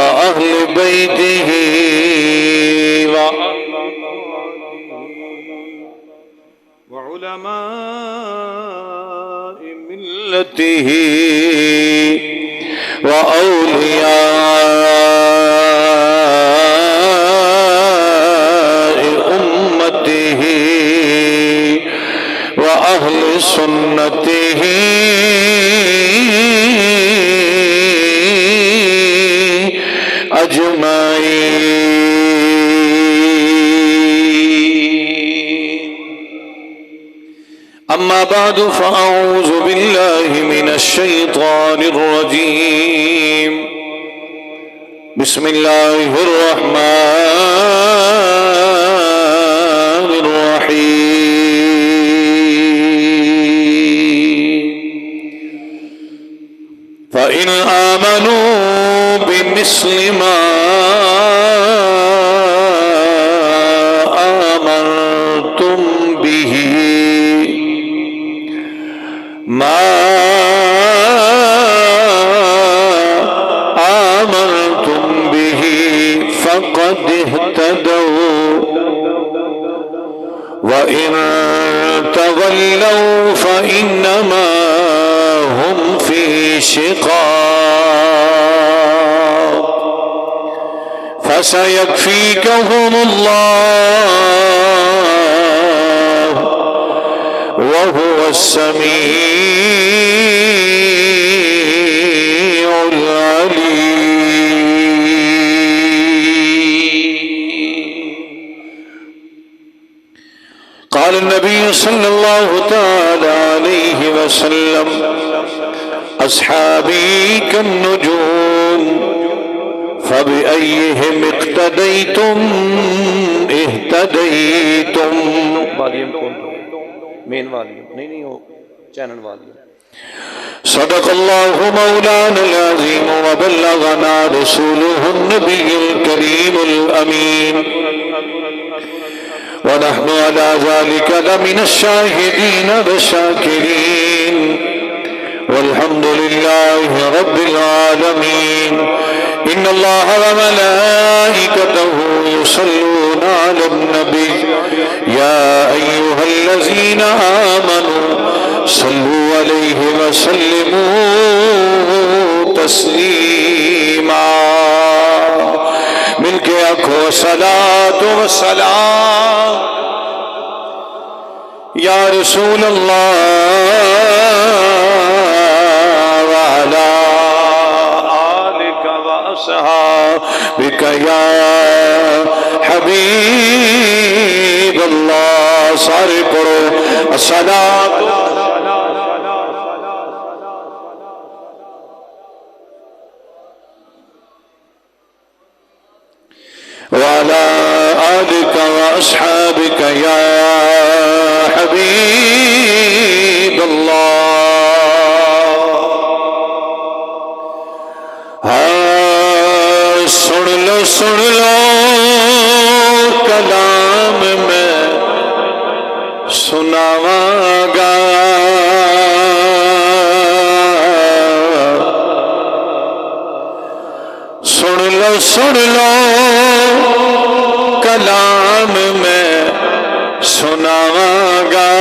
وأهل بيته وعلماء ملته وأولياء أمته وأهل سنته أجمعين. أما بعد فأعوذ بالله من الشيطان الرجيم. بسم الله الرحمن الرحيم. فإن آمنوا بمثل ما آمنتم به فقد اهتدوا وإن تولوا فإنما هم في شقاق فسيكفيكهم الله وهو السميع العليم. قال النبي صلى الله تعالى عليه وسلم: أصحابي كالنجوم فبأيهم اقتديتم اهتديتم. مین والی نہیں ہو چینل والی. صدق الله مولانا العظيم وبلغنا رسوله النبي الكريم الأمين ونحن على ذلك لمن الشاهدين والشاكرين والحمد لله رب العالمين. إن الله وملائكته يصلون على النبي يا أيها الذين آمنوا صلوا عليه وسلموا تسليما. مل کے آنکھوں صلاة والسلام یا رسول اللہ وعلى آلك وأصحابك يا حبيب الله. سارے پڑھو الصلاة وعلى آلك وأصحابك يا حبيب الله. سن لو کلام میں سناواں گا سن لو کلام میں سناواں گا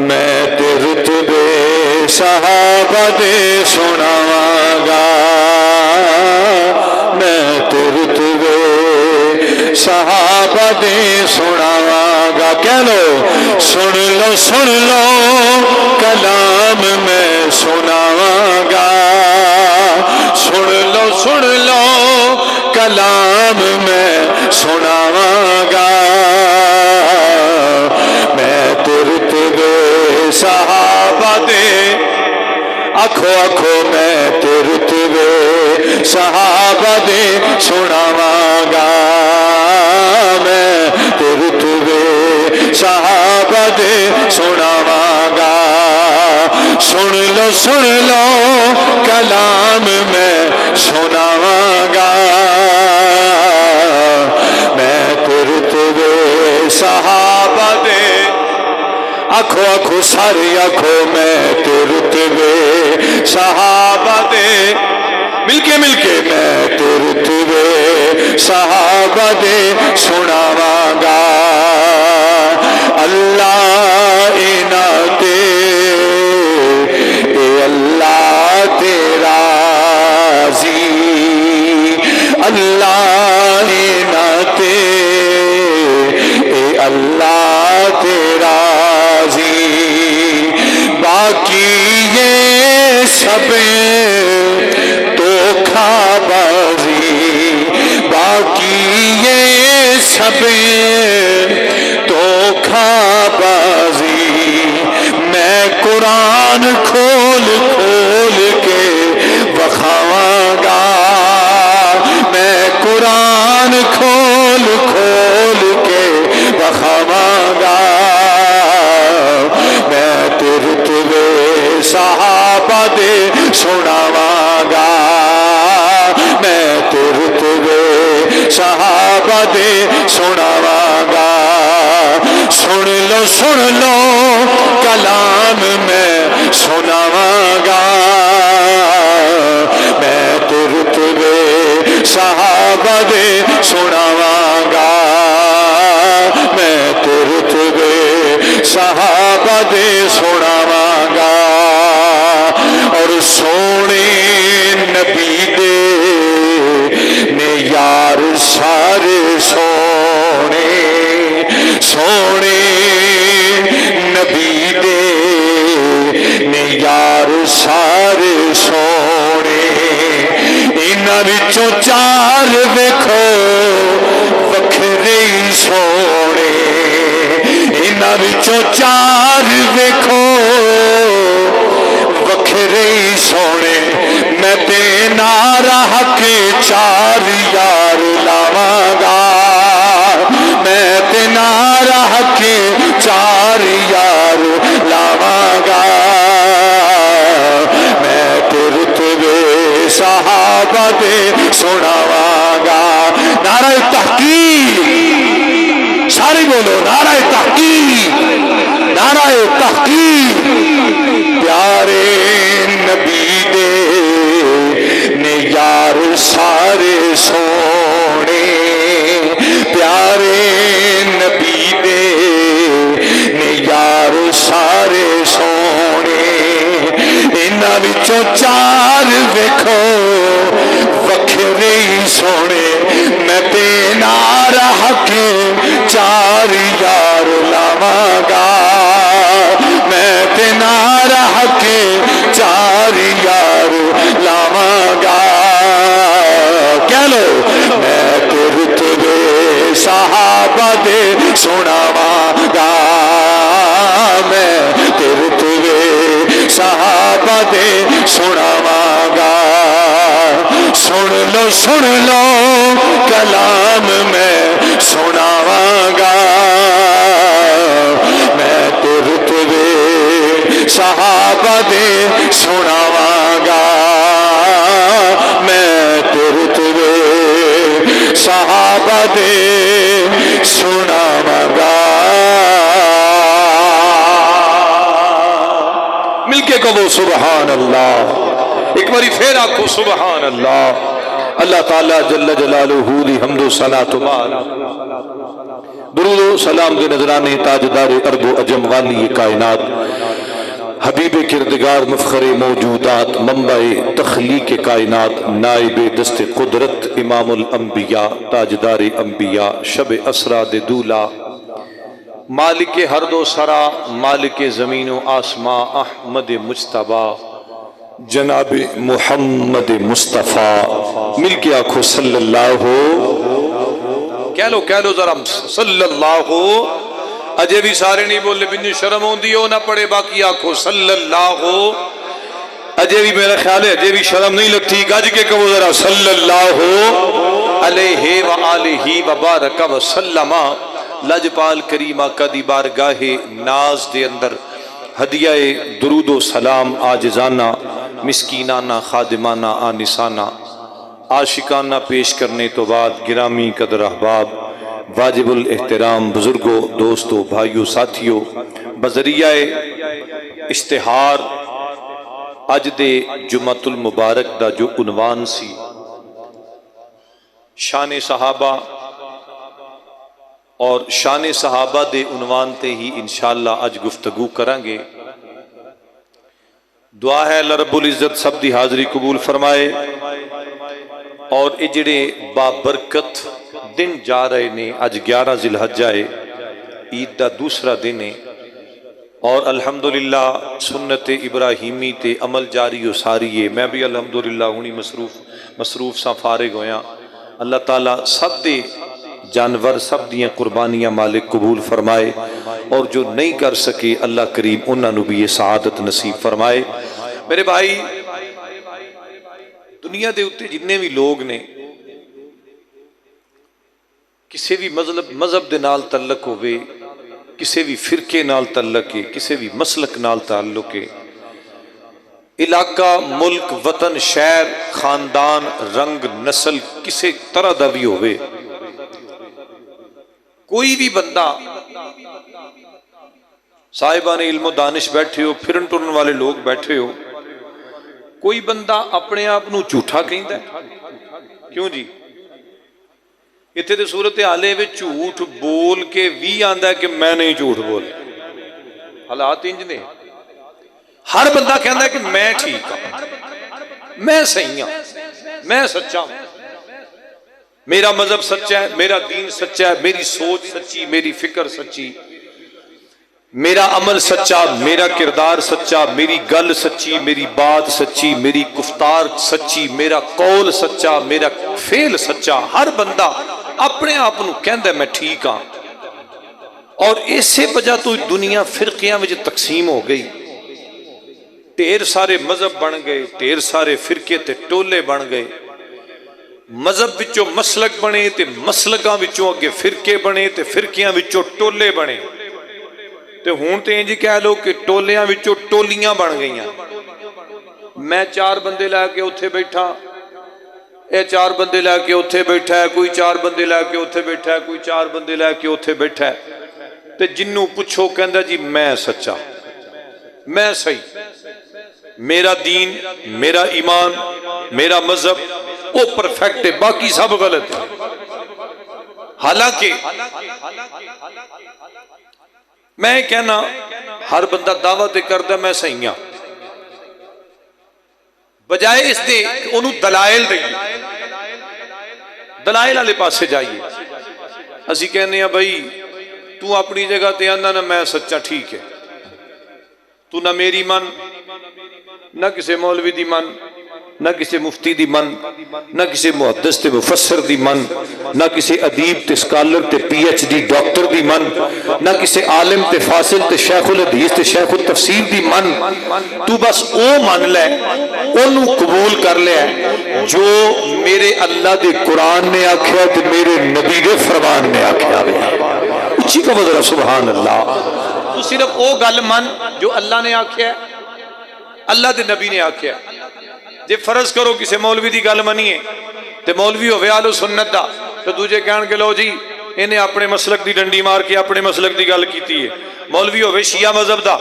میں تے رتبے صحابہ دے سناواں گا میں تے رتبے صحابہ دے سناواں گا. کہہ لو سن لو کلام میں سناواں گا. سن لو کلام میں سناواں گا میں ترتبے صحابہ دے آکھو میں ترتبے صحابہ دے سناواں گا میں ترتبے صحابہ دے سناواں گا. سن لو کلام میں سناواں گا میں ترتبے صحابہ دے آنکھوں آنکھوں ساری آنکھوں میں تے رتبے صحابہ دے مل کے میں تے رتبے صحابہ دے سناواں گا اللہ اناتے اے اللہ تیرا راضی اللہ اناتے اے اللہ تیرا راضی باقی یہ سب دھوکہ بازی باقی یہ سب دھوکہ بازی میں قرآن کھول کھول کے بخاواں گا میں قرآن کھول کھول کے بخاواں گا میں تے رتبے صحابہ دے سناواں گا میں تے رتبے صحابہ دے سناواں گا سن لو کلام میں سناواں گا میں تے رتبے صحابہ دے سناواں گا میں تے رتبے صحابہ دے سناواں گا اور سونے نبی دے نے یار سارے سونے سونے نبی دے نے یار سارے سونے انہاں وچوں چار ویکھو وکھرے سونے انہاں وچوں چار ویکھو وکھرے سونے میں تے نعرہ کے چار یار لاواں گا میں تے نعرہ کے چار یار لاواں گا میں تے رتبے صحابہ دے سناواں گا نعرہ تحقیق سارے بولو نعرہ تحقیق نعرہ تحقیق پیارے نبی دے نے یار سارے سونے پیارے نبی دے نے یار سارے سونے انہاں وچوں چار ویکھو وکھرے سونے میں تے نعرہ کے چار یار لاواں گا میں تے نعرہ کے چار یار لاواں گا کہہ لو میں تے رتبے صحابہ دے سناواں گا میں تے رتبے صحابہ دے سناواں گا سن لو کلام میں سناواں گا میں تے رتبے صحابہ دے سناواں گا میں تے رتبے صحابہ دے سناواں گا مل کے کہو سبحان اللہ ایک باری پھر آکھو سبحان اللہ اللہ تعالیٰ جل جلالہ دی حمد و ثنا تو بعد درود و سلام کے نذرانے تاجدار ارض و عجم والی کائنات حبیب کردگار مفخر موجودات منبع تخلیق کائنات نائب دست قدرت امام الانبیاء تاجدار انبیاء شب اسرا دے دولا مالک ہرد و سرا مالک زمین و آسماں احمد مجتبی جناب محمد مصطفیٰ مل کے آنکھو صلی اللہ کہہ لو ذرا صلی اللہ اجے بھی سارے نہیں بولے بنی شرم ہوندی ہو نہ پڑے باقی آنکھو صلی اللہ اجے بھی میرا خیال ہے اجے بھی شرم نہیں لگتی گج کے کہو ذرا صلی اللہ علیہ وآلہ وبارک وسلم لجپال کریم آقا دی بارگاہ ناز دے اندر ہدیہ درود و سلام آجزانہ مسکینانہ خادمانہ آنسانہ عاشقانہ پیش کرنے تو بعد گرامی قدر احباب واجب الاحترام بزرگوں دوستوں بھائیوں ساتھیوں بذریعہ اشتہار اج دے جمعۃ المبارک دا جو عنوان سی شان صحابہ، اور شان صحابہ دے عنوان تے ہی انشاءاللہ اج گفتگو کریں گے۔ دعا ہے اللہ رب العزت سب دی حاضری قبول فرمائے، اور اے جڑے بابرکت دن جا رہے نے، اج 11 ذی الحجہ ہے، عید دا دوسرا دن ہے، اور الحمدللہ سنت ابراہیمی تے عمل جاری و ساری ہے۔ میں بھی الحمدللہ ہونی مصروف سا فارغ ہویا۔ اللہ تعالیٰ سب دے جانور سب دیاں قربانیاں مالک قبول فرمائے، اور جو نہیں کر سکے اللہ کریم انہاں نو بھی یہ سعادت نصیب فرمائے۔ میرے بھائی، دنیا دے اتے جتنے بھی لوگ نے کسی بھی مذہب دے نال تعلق ہوئے، کسی بھی فرقے نال تعلق ہے، کسی بھی مسلک نال تعلق ہے، علاقہ، ملک، وطن، شہر، خاندان، رنگ، نسل، کسی طرح دا بھی ہوئے، کوئی بھی بندہ، صاحبان علم و دانش بیٹھے ہو، پھرن ٹرن والے لوگ بیٹھے ہو، کوئی بندہ اپنے آپ نو جھوٹا کہندا ہے؟ کیوں جی؟ اتنے تو صورت حالے میں جھوٹ بول کے بھی آندا ہے کہ میں نہیں جھوٹ بول، حالات انج نے۔ ہر بندہ کہندا ہے کہ میں ٹھیک ہوں، میں صحیح ہوں، میں سچا ہوں، میرا مذہب سچا ہے، میرا دین سچا ہے، میری سوچ سچی، میری فکر سچی، میرا عمل سچا، میرا کردار سچا، میری گل سچی، میری بات سچی، میری گفتار سچی، میرا قول سچا، میرا فعل سچا۔ ہر بندہ اپنے آپ نو کہندا ہے میں ٹھیک ہاں، اور اسی وجہ تو دنیا فرقیاں وچ تقسیم ہو گئی، ڈھیر سارے مذہب بن گئے، ڈھیر سارے فرقے تے ٹولے بن گئے، مذہب وچوں مسلک بنے تے مسلکاں وچوں اگے فرقے بنے تے فرقیاں وچوں ٹولے بنے، تے ہون تے انج کہہ لو کہ ٹولیاں وچوں ٹولیاں بن گئیاں۔ میں 4 بندے لے کے اتھے بیٹھا، اے 4 بندے لے کے اتھے بیٹھا ہے، کوئی 4 بندے لے کے اتھے بیٹھا ہے، کوئی 4 بندے لے کے اتھے بیٹھا ہے، تے جنوں پوچھو کہندا جی میں سچا، میں صحیح، میرا دین، میرا ایمان، میرا مذہب وہ پرفیکٹ ہے، باقی سب غلط ہے۔ حالانکہ میں کہنا ہر بندہ دعوت کردا میں صحیح ہاں، بجائے اس دے انہوں دلائل دئیے، دلائل والے پاسے جائیے۔ اسی کہنے ہیں بھائی تو اپنی جگہ تے آندا نہ میں سچا، ٹھیک ہے، تو نہ میری من، نہ کسی مولوی دی من، نہ کسی مفتی دی من، نہ کسی محدث تے مفسر دی من، نہ کسی ادیب تے سکالر تے پی ایچ ڈی ڈاکٹر دی من، نہ کسی عالم تے فاصل تے شیخ الحدیث تے شیخ التفسیر دی من، تو بس او من لے، انہوں قبول کر لے جو میرے اللہ دے قرآن نے آکھیا تے میرے نبی دے فرمان نے آکھیا۔ اچھی کا وزرہ سبحان اللہ۔ تو صرف او گل من جو اللہ نے آکھیا ہے، اللہ دے نبی نے آکھیا ہے۔ جے فرض کرو کسی مولوی دی گل منیے تے مولوی ہوئے آلو سنت دا، تو دوجے کہن کے لو جی انہیں اپنے مسلک دی ڈنڈی مار کے اپنے مسلک دی گل کیتی ہے۔ مولوی ہوئے شیعہ مذہب دا،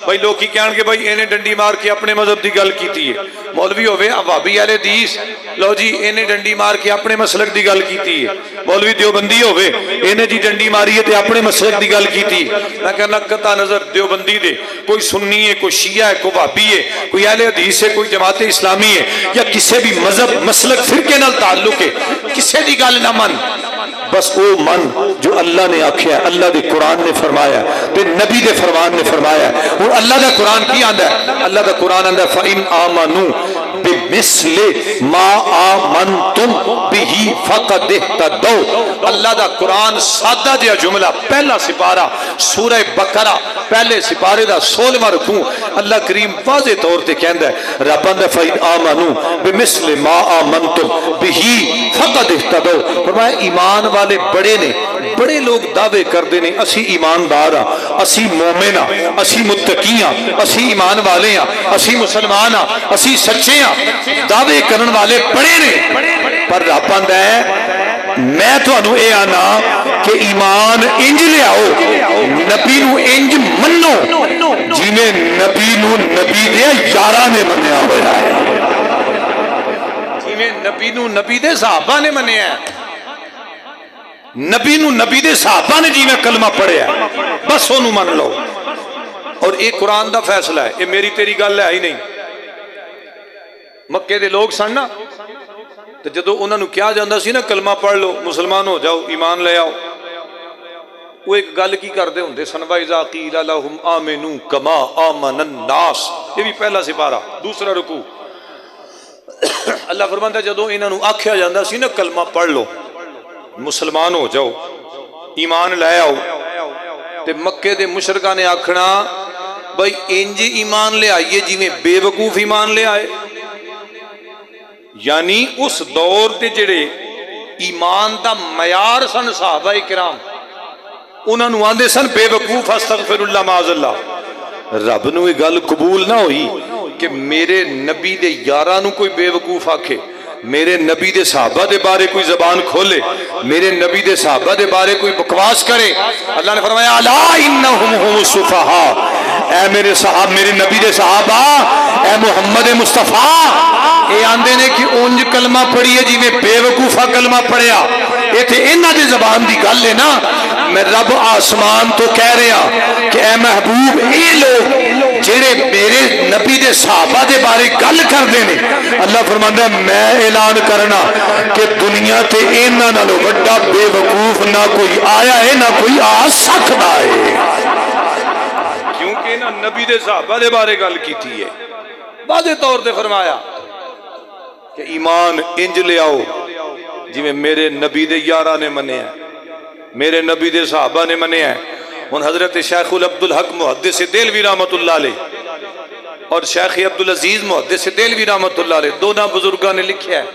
بھائی لوگ کی کہن کے بھائی انہیں ڈنڈی مار کے اپنے مذہب دی گل کیتی ہے۔ مولوی ہوئے وہابی اہل حدیث، لو جی انہیں ڈنڈی مار کے اپنے مسلک دی گل کیتی ہے۔ مولوی دیوبندی ہوئے انہیں جی ڈنڈی ماری ہے تے اپنے مسلک دی گل کیتی ہے۔ میں کہنا قطع نظر دیوبندی دے، کوئی سنی ہے، کوئی شیعہ ہے، کوئی وہابی ہے، کوئی اہل حدیث ہے، کوئی جماعت اسلامی ہے، یا کسی بھی مذہب مسلک فرقے نال تعلق ہے، کسی دی گل نہ من، بس او من جو اللہ نے آکھیا ہے، اللہ دے قرآن نے فرمایا تے نبی دے فرمان نے فرمایا ہے۔ اور اللہ دا قرآن کی آندا ہے؟ اللہ دا قرآن آندا ہے فَإِنْ آمَنُوا بِمِثْلِ مَا آمَنْتُمْ بِهِ فَقَدْ اهْتَدَوْا۔ اللہ دا قرآن سادہ جہا جملہ، پہلا سپارہ سورہ بقرہ، پہلے سپارے دا 16واں رکوع، اللہ کریم واضح طور تے کہندا ہے، رب آندا فَإِنْ آمَنُوا بِمِثْلِ مَا آمَنْتُمْ بِهِ فَقَدْ اهْتَدَوْا۔ فرمایا ایمان والے بڑے نے، بڑے لوگ دعوے کردے نے اسی ایماندار ہاں، اسی مومن ہاں، اسی متقی ہاں، اسی ایمان والے ہاں، اسی مسلمان ہاں، اسی سچے ہاں، دعوے کرن والے بڑے نے، پر رب آندا ہے میں تھانوں اے آنا کہ ایمان انج لیاؤ نبی نو انج منو جویں نبی نو نبی دے یاراں نے منیا ہویا ہے، جویں نبی نو نبی دے صحابہ نے منیا ہے، نبی نو نبی دے صحابہ نے جویں کلمہ پڑھیا بس اونوں من لو۔ اور یہ قرآن دا فیصلہ ہے، یہ میری تیری گل ہے ہی نہیں۔ مکے دے لوگ سن نا، تو جدو انہوں نے کیا جاندہ سی نا کلمہ پڑھ لو مسلمان ہو جاؤ ایمان لے آؤ، وہ ایک گل کی کردے ہوندے سن وَإِذَا قِيلَ لَهُمْ آمِنُوا كَمَا آمَنَ النَّاسِ، یہ بھی پہلا سپارہ دوسرا رکوع۔ اللہ فرماندا جدو انہوں نے آکھیا جاندہ سی نا کلمہ پڑھ لو مسلمان ہو جاؤ ایمان لے آؤ، تے مکے دے مشرکاں نے آکھنا بھائی انج ایمان لے آئیے جی میں بے وقوف ایمان لے آئے، یعنی اس دور تے جڑے ایمان دا معیار سن صحابہ کرام انہاں نوں آندے سن بے وقوف استغفر اللہ معاذ اللہ۔ رب نو یہ گل قبول نہ ہوئی کہ میرے نبی دے یاراں نو کوئی بے وقوف آکھے، میرے نبی دے صحابہ دے بارے کوئی زبان کھولے، میرے نبی دے صحابہ دے بارے کوئی بکواس کرے۔ اللہ نے فرمایا الا انہم هم السفہاء، اے میرے صحابہ، میرے نبی دے صحابہ، اے محمد مصطفیٰ، اے آندے نے کہ اونج کلمہ پڑھیے جی میں بے وقوفہ کلمہ پڑھیا، یہ تھے انہاں دے زبان دی گل ہے نا۔ میں رب آسمان تو کہہ رہا کہ اے محبوب اے لوگ جڑے میرے نبی دے صحابہ دے بارے گل کر دینے، اللہ فرماندا ہے میں اعلان کرنا کہ دنیا تے انہاں نالوں بڑا بے وقوف نہ کوئی آیا ہے نہ کوئی آ سکتا ہے، کیونکہ انہاں نبی دے صحابہ دے بارے گل کیتی ہے۔ واضح طور تے فرمایا کہ ایمان انج لے آؤ جی میں میرے نبی دے یاراں نے منیا ہے، میرے نبی دے صحابہ نے منیا ہے۔ ان حضرت شیخ عبدالحق محدث دہلوی رحمت اللہ علیہ اور شیخ عبدالعزیز محدث دہلوی رحمت اللہ علیہ دونوں بزرگاں نے لکھیا ہے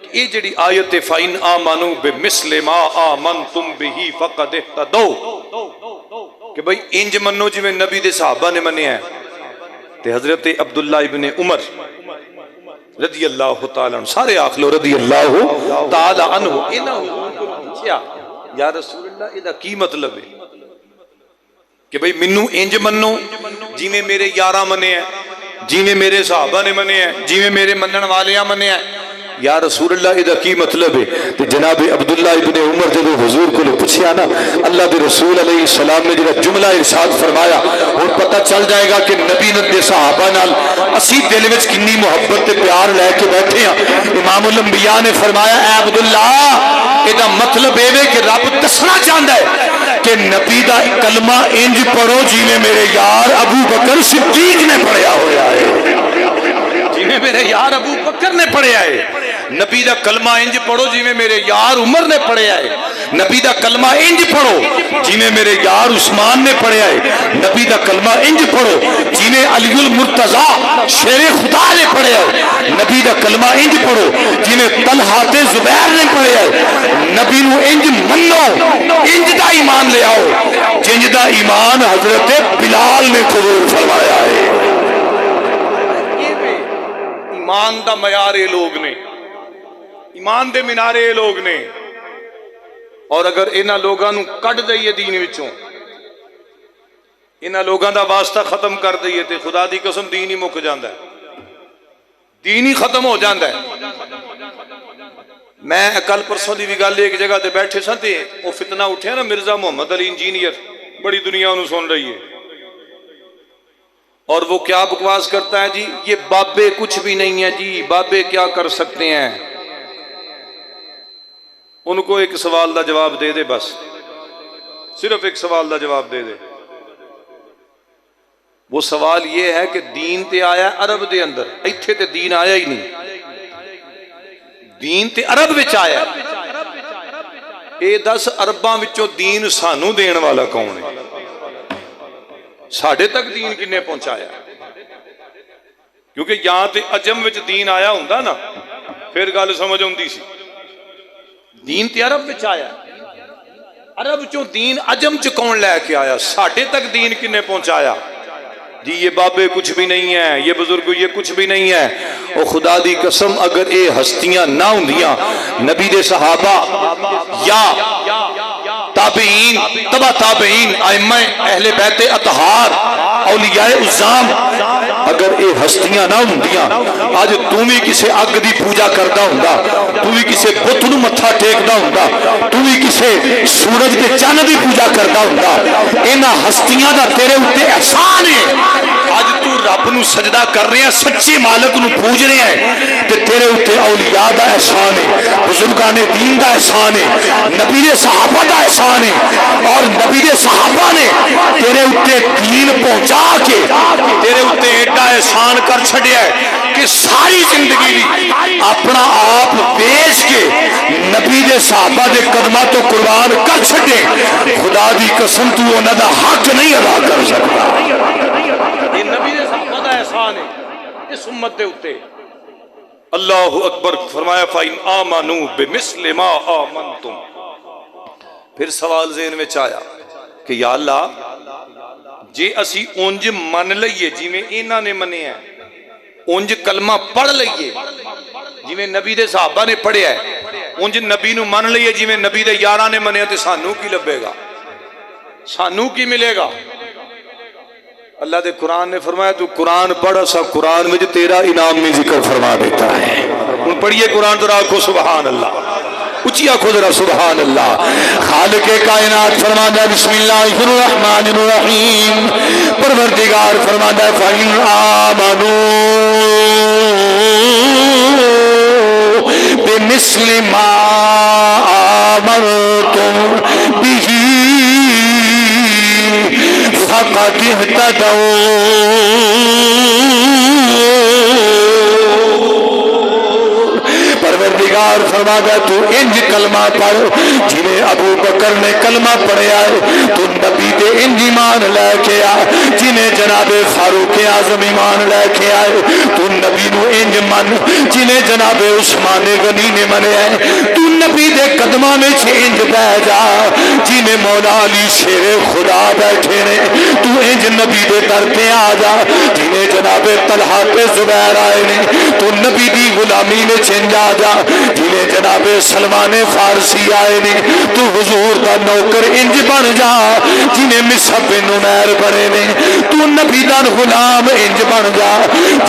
کہ یہ جڑی آیت فَإِنْ آمَنُوا بِمِثْلِ مَا آمَنْتُمْ بِهِ فَقَدِ اهْتَدَوْا، کہ بھئی انج منو جی میں نبی دے صحابہ نے منیا ہے۔ تے حضرت عبداللہ ابن عمر رضی اللہ تعالیٰ عنہ، سارے آخ لو رضی اللہ تعالیٰ عنہ، انہوں نے پوچھیا یا رسول اللہ یہ کی مطلب ہے کہ بھئی منو انج منو جی میں میرے یاراں منے ہیں، جی میں میرے صحابہ نے منے ہیں، جی میں میرے منن والیاں منے ہیں، یا رسول اللہ یہ کی مطلب ہے؟ تو جناب عبداللہ ابن عمر جب حضور کو پوچھیا نا، اللہ دے رسول علیہ السلام نے جب جملہ ارشاد فرمایا اور پتہ چل جائے گا کہ نبی دے صحابہ نال اسی دل وچ کنی محبت تے پیار لے کے بیٹھے ہیں۔ امام الانبیاء نے فرمایا اے عبداللہ یہ مطلب ہے کہ رب دسنا چاہتا ہے کہ نبی دا کلمہ انج پڑھو جی میں میرے یار ابو بکر صدیق نے پڑھیا ہوا ہے، جی میں میرے یار ابو بکر نے پڑھیا ہے۔ نبی دا کلمہ انج پڑھو جی میں میرے یار عمر نے پڑھیا ہے۔ نبی دا کلمہ انج پڑھو جی میں میرے یار عثمان نے پڑھیا ہے۔ نبی دا کلمہ انج پڑھو جی میں علی المرتضیٰ شیر خدا نے پڑھیا ہے۔ نبی دا کلمہ انج پڑھو جی میں طلحہ زبیر نے پڑھیا ہے۔ نبی نو انج منو، انج دا ایمان لے آؤ جنج دا ایمان حضرت بلال نے قبول فرمایا ہے۔ ایمان دا معیار یہ لوگ نے، ایمان دے مینارے یہ لوگ نے، اور اگر انہاں لوگاں نو کڈ دئیے دین وچوں، انہاں لوگاں دا واسطہ ختم کر دئیے تے خدا دی قسم دین ہی مک جاندا ہے، دین ہی ختم ہو جاندا ہے۔ میں کل پرسوں دی بھی گل ایک جگہ تے بیٹھے سن تے وہ فتنہ اٹھیا نا مرزا محمد علی انجینئر، بڑی دنیا انہوں سن رہی ہے، اور وہ کیا بکواس کرتا ہے جی یہ بابے کچھ بھی نہیں ہے جی، بابے کیا کر سکتے ہیں۔ ان کو ایک سوال دا جواب دے دے، بس صرف ایک سوال دا جواب دے دے۔ وہ سوال یہ ہے کہ دین تے آیا عرب دے اندر، ایتھے تے دین آیا ہی نہیں، دین تے عرب وچ آیا۔ اے 10 عرباں وچوں دین سانو دین والا کون ہے؟ ساڑھے تک دین کنے پہنچایا؟ کیونکہ یہاں تے عجم وچ دین آیا ہوندا نا پھر گل سمجھ ہوندی سی، دین تے عرب وچ آیا، عرب چوں دین عجم چ کون لے کے آیا؟ ساڑھے تک دین کنے پہنچایا؟ جی یہ بابے کچھ بھی نہیں ہیں، یہ بزرگ یہ کچھ بھی نہیں ہے۔ اور خدا دی قسم اگر اے ہستیاں نہ ہوندیاں، نبی دے صحابہ یا تابعین، تبع تابعین، ائمہ اہل بیت اطہار، اولیاء اعظام، اگر یہ ہستیاں نہ ہوندیاں آج تو بھی کسے اگ دی پوجا کردا ہوندا، تو بھی کسے بت نوں متھا ٹیکدا ہوندا، تو بھی کسے سورج تے چند دی پوجا کردا ہوندا۔ انہاں ہستیاں دا تیرے اوتے احسان ہے، آج تو رب نو سجدہ کر رہے ہیں، سچے مالک نو پوج رہے ہیں، تے تیرے اوتے اولیاء دا احسان ہے، بزرگان دین دا احسان ہے، نبی دے صحابہ دا احسان ہے، اور نبی دے صحابہ نے تیرے اوتے دین پہنچا کے تیرے اوتے ایڈا احسان کر چھڑیا ہے کہ ساری زندگی اپنا آپ بیچ کے نبی دے صحابہ دے قدمہ تو قربان کر چھڑے۔ خدا دی قسم تو انہاں دا حق نہیں ادا کر سکتا۔ یہ نبی دے صحابہ دا احسان ہے اس امت دے اوتے۔ اللہ اکبر فرمایا فَإِنْ آمَنُوا بِمِثْلِ مَا آمَنْتُمْ۔ پھر سوال ذہن میں آیا کہ یا اللہ جے اسی اونج من لئیے جی میں انہاں نے منے ہیں، اونج کلمہ پڑھ لئیے جی میں نبی دے صحابہ نے پڑھیا ہے، اونج نبی نو من لئیے جی میں نبی دے یاراں نے منے ہیں، تے سانو کی لبے گا، سانو کی ملے گا؟ اللہ دے قرآن نے فرمایا تو قرآن پڑھ، سا قرآن میں تیرا انعام میں ذکر فرما دیتا ہے۔ ان پڑھئے قرآن تو راکھو سبحان اللہ، اچھی آنکھو ذرا سبحان اللہ۔ خالق کائنات فرماتا ہے بسم اللہ الرحمن الرحیم، پروردگار فرماتا ہے فَإِنْ آمَنُوا بِمِثْلِ مَا آمَنْتُمْ بِهِ فَقَدِ اهْتَدَوْا۔ پروردگار فرماتا تو انج کلمہ پڑھ جنہیں ابو بکر نے کلمہ پڑھیا ہے، تو نبی دے انج ایمان لے کے آ، جنہیں جناب فاروق اعظم ایمان لے کے آئے تو نبی نو انج من، جنہیں جناب عثمان غنی نے منے ہے تو نبی دے قدمہ میں انج بہ جا، جنہیں مولا علی شیر خدا بیٹھے نے تو انج نبی دے در پہ آ جا، جنہیں جناب طلحہ پہ زبیر آئے نے تو نبی دی غلامی میں چنج آ جا، جنہیں جناب سلمان فارسی آئے نے تو حضور دا نوکر انج بن جا، جنہیں مصعب بن عمیر بنے نے تو نبی دا غلام انج بن جا،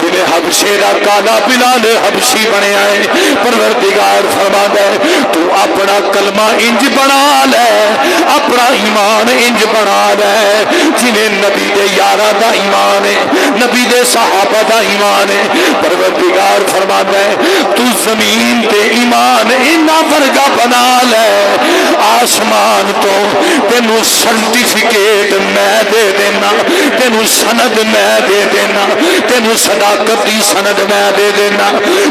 جنہیں حبشے دا کالا بلال حبشی بنے آئے۔ پروردگار فرماتا ہے تو اپنا کلمہ انج بنا لے، اپنا ایمان انج بنا لے، جنہیں نبی دے یارہ دا ایمان ہے، نبی دے صحابہ دا ایمان ہے۔ پروردگار فرماتا ہے تو زمین تے ایمان انہاں ورگا بنا لے، آسمان تو تینوں سرٹیفکیٹ میں دے دینا، تینوں سند میں دے دینا، تینوں صداقت دی سند میں دے دینا۔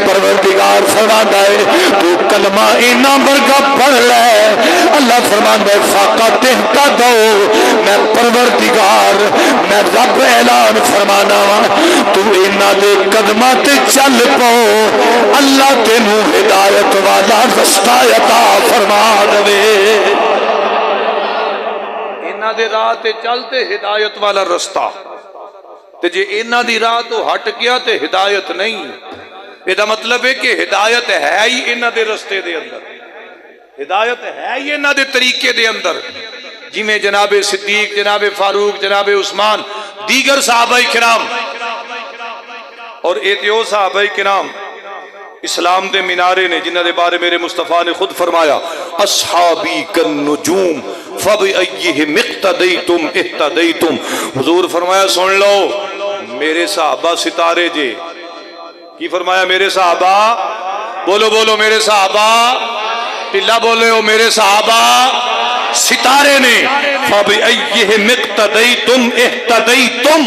پروردگار فرماتا ہے تو کلمہ انہاں ورگا پڑھ لے، اللہ فرماتا ہے فقط اہتدوا، میں پروردگار میں رب اعلان فرمانا تو انہاں دے قدمہ تے چل پو، اللہ تینوں ہدایت والا رستہ عطا فرما دے۔ انہاں دے راہ تے چلتے ہدایت والا رستہ، تے جے انہاں دی راہ تو ہٹ گیا تے ہدایت نہیں۔ یہ دا مطلب ہے کہ ہدایت ہے ہی انہاں دے رستے دے اندر، ہدایت ہے ہی انہاں دے طریقے دے اندر، جی میں جناب صدیق، جناب فاروق، جناب عثمان، دیگر صحابہ کرام اور ایتیو صحابہ کرام اسلام دے مینارے نے، جنہ دے بارے میرے مصطفیٰ نے خود فرمایا اصحابی کالنجوم فبأیہم اقتدیتم اہتدیتم۔ حضور فرمایا سن لو میرے صحابہ ستارے جے، کی فرمایا میرے صحابہ، بولو بولو میرے صحابہ، ٹلا بولے ہو میرے صحابہ ستارے نے، فَبِأَيِّهِمْ اقْتَدَيْتُمْ اِحْتَدَيْتُمْ،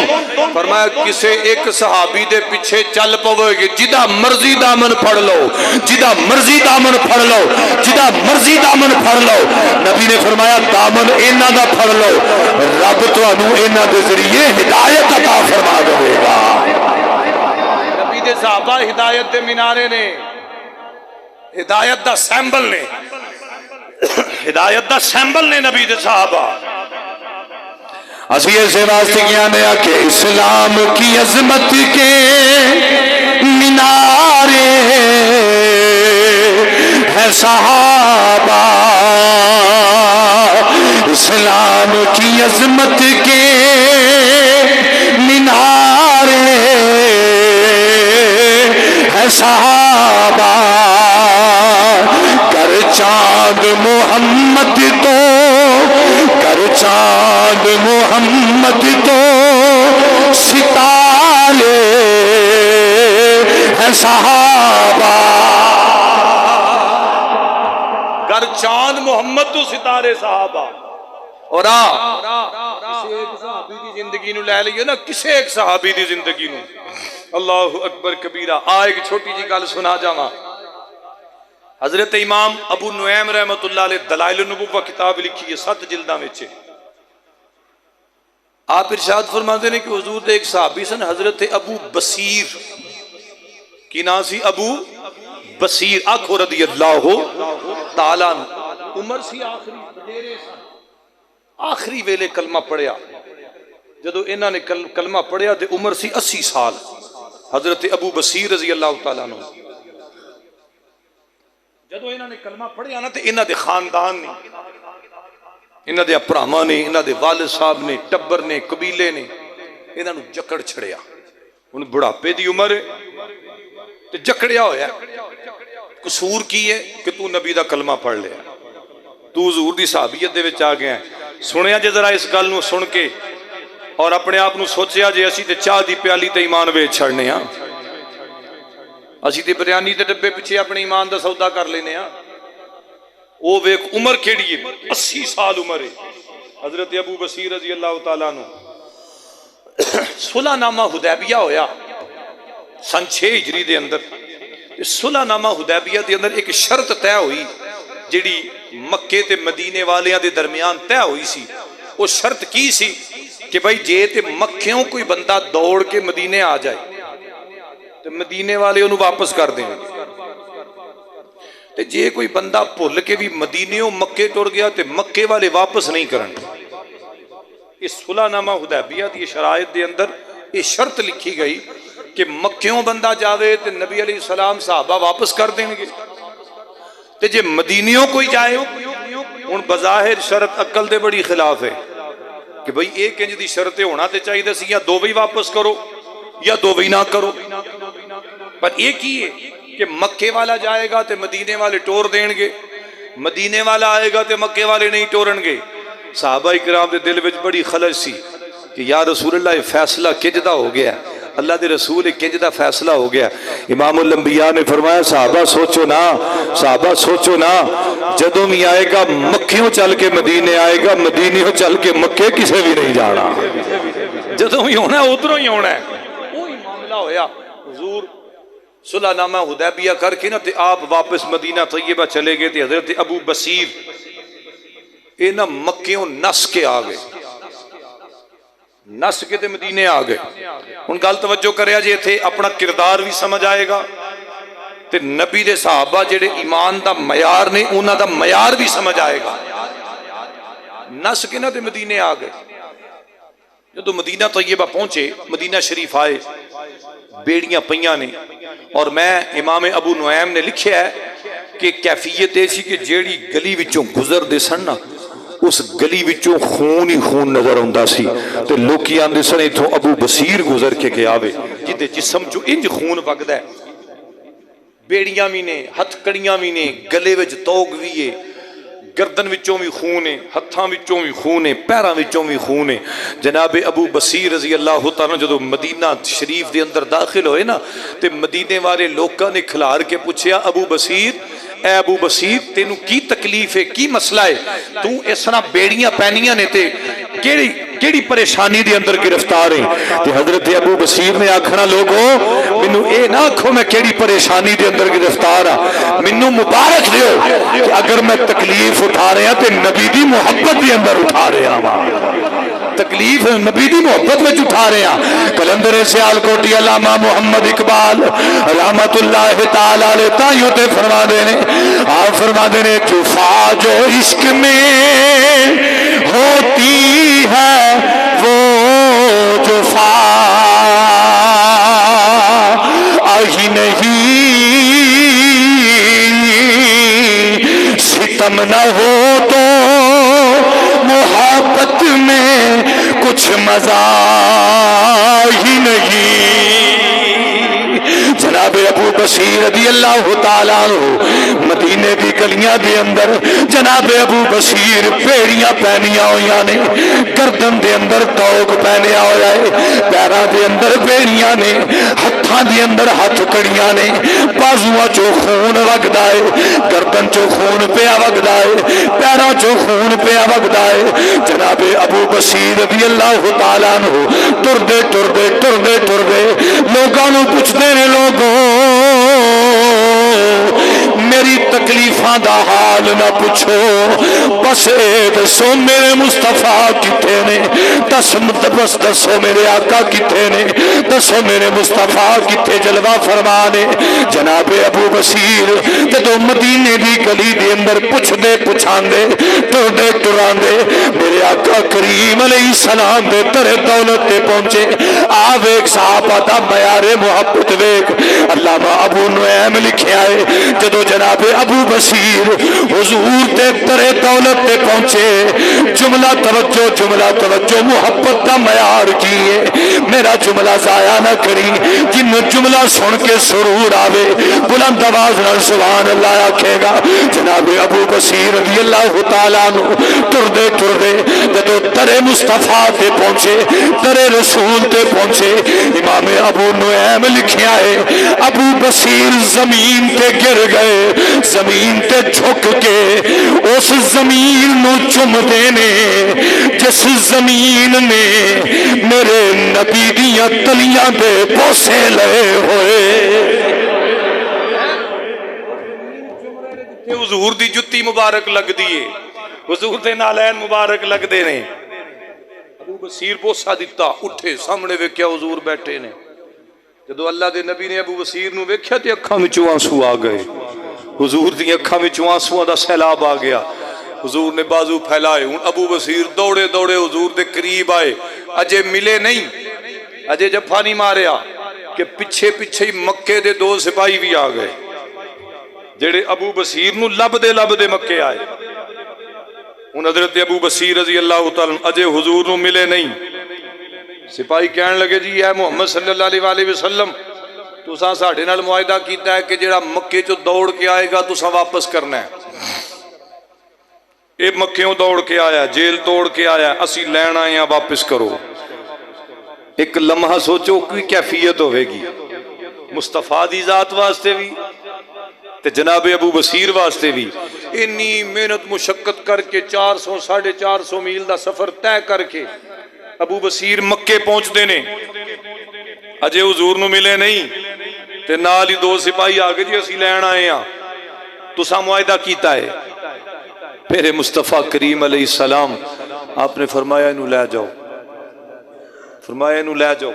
فرمایا کسے ایک صحابی دے پیچھے چل پوے گے، جدہ مرضی دامن پھڑ لو، جدہ مرضی دامن پھڑ لو، جدہ مرضی دامن پھڑ لو۔ نبی نے فرمایا دامن اینا دا پھڑ لو، رب تو انہوں اینا دے ذریعے ہدایت عطا فرما دے گا۔ نبی دے صحابہ ہدایت دے منارے نے، ہدایت دا سیمبل نے، ہدایت دا سیمبل نے نبی دے صحابہ۔ اسیے سے واسطے کیا نے کہ اسلام کی عظمت کے مینارے ہیں صحابہ، عظمت کے مینارے ہے صحابہ، گر چاند محمد تو، گر چاند محمد تو ستارے ہے صحابہ، گر چاند محمد تو ستارے صحابہ۔ اور کسی ایک صحابی دی زندگی نو لے لئیے نا، کسی ایک صحابی دی زندگی نو، اللہ اکبر کبیرہ۔ ایک چھوٹی جی گل سنا جاواں، حضرت امام ابو نعیم رحمت اللہ علیہ دلائل النبوہ کتاب لکھی ہے 7 جلداں وچ۔ آپ ارشاد فرماتے ہیں کہ حضور دے ایک صحابی سن حضرت ابو بصیر، کی نام سی ابو بصیر، آنکھو رضی اللہ تعالیٰ عنہ، عمر سی آخری وڈیرے سن، آخری ویلے کلمہ پڑھیا، جدو انہاں نے کلمہ پڑھیا تے عمر سی 80 سال، حضرت ابو بصیر رضی اللہ تعالیٰ عنہ۔ جدو انہاں نے کلمہ پڑھیا نا تے انہاں دے خاندان نے، انہاں دے اپراما نے، انہاں دے والد صاحب نے، ٹبر نے، قبیلے نے انہاں نو جکڑ چھڑیا، ان بڑھاپے دی عمر ہے تے جکڑیا ہویا، قصور کی ہے کہ تو نبی دا کلمہ پڑھ لیا، تو حضور دی صحابیت دے وچ آ گیا ہے۔ سنیا جے ذرا اس گل نو سن کے اور اپنے آپ نو سوچیا جے اسی تے چاہ دی پیالی تے ایمان ویچ چھڑنے ہاں، اسی تے بریانی تے ڈبے پیچھے اپنے ایمان دا سودا کر لینے ہاں۔ وہ ویک عمر کیڑی ہے، 80 سال عمر ہے حضرت ابو بصیر رضی اللہ تعالیٰ عنہ۔ صلح نامہ حدیبیہ ہویا سن 6 ہجری دے اندر۔ صلح نامہ حدیبیہ دے اندر ایک شرط طے ہوئی جڑی مکے تے مدینے والیاں دے درمیان طے ہوئی سی۔ وہ شرط کی سی کہ بھائی جے تے مکھیوں کوئی بندہ دوڑ کے مدینے آ جائے تو مدینے والے انہوں واپس کر دیں گے، تے جے کوئی بندہ بھول کے بھی مدینیوں مکے ٹر گیا تے مکے والے واپس نہیں کرن۔ اس صلح نامہ حدیبیہ دی شرائط دے اندر یہ شرط لکھی گئی کہ مکیوں بندہ جاوے تے نبی علیہ السلام صحابہ واپس کر دیں گے، تے جے مدینیوں کوئی جائے ان بظاہر شرط عقل دے بڑی خلاف ہے کہ بھئی ایک انج دی شرط ہونا تے چاہیے سی یا دو بھی واپس کرو یا دو بھی نہ کرو، پر ایک ہی ہے کہ مکے والا جائے گا تے مدینے والے ٹور دیں گے، مدینے والا آئے گا تے مکے والے نہیں ٹورن گے۔ صحابہ اکرام دے دل وچ بڑی خلش سی کہ یا رسول اللہ یہ فیصلہ کجدہ ہو گیا، اللہ دے رسول کجدہ فیصلہ ہو گیا۔ امام الانبیاء نے فرمایا صحابہ سوچو نا، صحابہ سوچو نا، جدوں بھی آئے گا مکھیوں چل کے مدینے آئے گا، مدینیوں چل کے مکے کسے بھی نہیں جانا، جدوں بھی ہونا ہے ادھروں ہی ہونا ہے۔ وہی معاملہ ہویا، حضور صلح نامہ حدیبیہ کر کے نا تے آپ واپس مدینہ طیبہ چلے گئے تے حضرت ابو بصیر اینا مکیوں نس کے آ گئے، نس کے تے مدینے آ گئے۔ ان گل توجہ کریا جے تھے اپنا کردار بھی سمجھ آئے گا تے نبی دے صحابہ جڑے ایمان دا معیار نے انہاں دا معیار بھی سمجھ آئے گا۔ نس کے نا تے مدینے آ گئے، جدو مدینہ طیبہ پہنچے، مدینہ شریف آئے، بیڑیاں پئیاں نے، اور میں امام ابو نعیم نے لکھیا ہے کہ کیفیت ایسی کہ جیڑی گلی وچوں گزر دے سن نا اس گلی وچوں خون ہی خون نظر ہوندا سی تے لوکی آندے سن ایتھوں ابو بصیر گزر کے گیا وے جدے جسم چوں انج خون وگدا ہے، بیڑیاں بھی نے، ہتھ کڑیاں بھی نے، گلے وچ توگ بھی ہے، گردن وچوں بھی خون ہے، ہتھاں وچوں بھی خون ہے، پیراں وچوں بھی خون ہے۔ جناب ابو بصیر رضی اللہ تعالیٰ جدو مدینہ شریف دے اندر داخل ہوئے نا تے مدینے والے لوکاں نے کھلار کے پوچھیا ابو بصیر، اے ابو بصیر تینوں کی تکلیف ہے، کی مسئلہ ہے، تو اس طرح بیڑیاں پہنیاں نے تے کیڑی پریشانی دے اندر گرفتار ہیں؟ تے حضرت ابو بصیر نے آکھنا لوگو منو اے نہ آکھو میں کیڑی پریشانی دے اندر گرفتار ہاں، منو مبارک دیو کہ اگر میں تکلیف اٹھا رہا تے نبی دی محبت دے اندر اٹھا رہا ہاں، تکلیف نبی دی محبت میں اٹھا رہے ہیں۔ کلندر سیال کوٹی علامہ محمد اقبال رحمت اللہ تعالی علیہ تائیوں تے فرما دینے، آپ فرما دینے جفا جو عشق میں ہوتی ہے وہ جفا آہی نہیں، ستم نہ ہو تو محبت میں رضا ہی نہیں۔ جناب ابو بصیر رضی اللہ تعالیٰ عنہ مدینے دی گلیاں دے اندر جناب ابو بصیر پیڑیاں پہنیاں ہویاں نے، گردن دے اندر توق پہنیا ہویا ہے، پیراں دے اندر پیڑیاں نے، ہتھاں دے اندر ہتھ کڑیاں نے، بازواں چوں خون وگدا ہے، گردن چوں خون پیا وگدا ہے، پیراں چوں خون پیا وگدا ہے۔ جناب ابو بصیر رضی اللہ تعالیٰ عنہ ٹردے ٹردے ٹردے ٹردے لوگاں نوں پوچھدے نے، لوگوں میری تکلیفاں دا حال نہ پوچھو، بس اے دسو میرے مصطفیٰ کتے نے، بس دسو میرے آقا کتے نے، دسو میرے مصطفیٰ کتے جلوہ فرمانے۔ جناب ابو بصیر جدو مدینے دی گلی دے اندر پوچھ دے پچھاندے ٹردے ٹراندے میرے آقا کریم علیہ السلام دے ترے دولت تے پہنچے۔ آویک صحابہ دا معیار محبت ویک، علامہ ابو نعیم لکھیا ہے جدو جناب ابو بصیر حضور تے ترے دولت تے پہنچے، جملہ توجہ محبت دا معیار کیے، میرا جملہ ضائع نہ کری، جن جملہ سن کے سرور آوے بلند آواز نال سبحان اللہ آکھے گا۔ جناب ابو بصیر رضی اللہ تعالیٰ عنہ ٹردے ٹردے جدو ترے مصطفیٰ تے پہنچے، ترے رسول تے پہنچے، امام ابو نعیم لکھیا ہے ابو بصیر زمین تے گر گئے، زمین تے جھک کے اس زمین نو چم دینے جس زمین نے میرے نبی دیاں تلیاں دے بوسے لے ہوئے۔ حضور دی جتی مبارک لگ دیئے، حضور دے نالین مبارک لگ دے نے۔ ابو بصیر بوسا دیتا، اٹھے سامنے ویکھیا حضور بیٹھے نے۔ جدو اللہ دے نبی نے ابو بصیر نو ویکھیا تے اکھاں وچوں آنسو آ گئے، حضور دی اکھاں وچوں آنسو دا سیلاب آ گیا۔ حضور نے بازو پھیلائے، ہن ابو بصیر دوڑے دوڑے حضور دے قریب آئے، اجے ملے نہیں، اجے جفا نہیں ماریا کہ پیچھے پیچھے ہی مکے دے دو سپاہی بھی آ گئے جڑے ابو بصیر نو لب دے مکے آئے۔ ہن حضرت ابو بصیر رضی اللہ تعالیٰ اجے حضور نو ملے نہیں، سپاہی کہنے لگے جی اے محمد صلی اللہ علیہ وسلم تساں ساڈے نال معاہدہ کیتا ہے کہ جڑا مکے چوں دوڑ کے آئے گا تساں واپس کرنا ہے، اے مکیوں دوڑ کے آیا، جیل توڑ کے آیا، اسی لین آئے ہیں واپس کرو۔ ایک لمحہ سوچو کی کیفیت ہوئے گی مصطفیٰ دی ذات واسطے بھی تے جناب ابو بصیر واسطے بھی۔ انی محنت مشقت کر کے 400-450 میل دا سفر طے کر کے ابو بصیر مکے پہنچ دینے، اجے حضور نو ملے نہیں تے نال ہی دو سپاہی آگے جی اسی لین آئے ہیں، تساں معاہدہ کیتا ہے۔ پھر مصطفیٰ کریم علیہ السلام آپ نے فرمایا انہوں لے جاؤ، فرمایا انہوں لے جاؤ،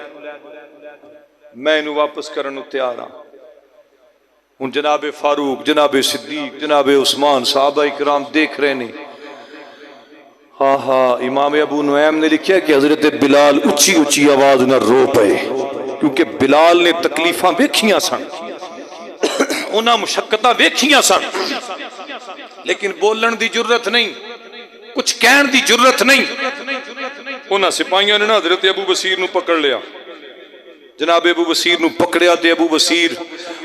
میں انہوں واپس کرنے تیار ہاں۔ ان جناب فاروق، جناب صدیق، جناب عثمان صحابہ اکرام دیکھ رہے نہیں۔ ہاں ہاں امام ابو نعیم نے لکھا کہ حضرت بلال اچھی اچھی آواز نہ رو پئے، کیونکہ بلال نے تکلیفاں ویکھیاں سن، انہاں مشقتاں ویکھیاں سن، لیکن بولن دی جرت نہیں، کچھ کہن دی جرت نہیں۔ انہاں سپاہیاں نے نا حضرت ابو بصیر نو پکڑ لیا، جناب ابو بصیر نو پکڑیا تے ابو بصیر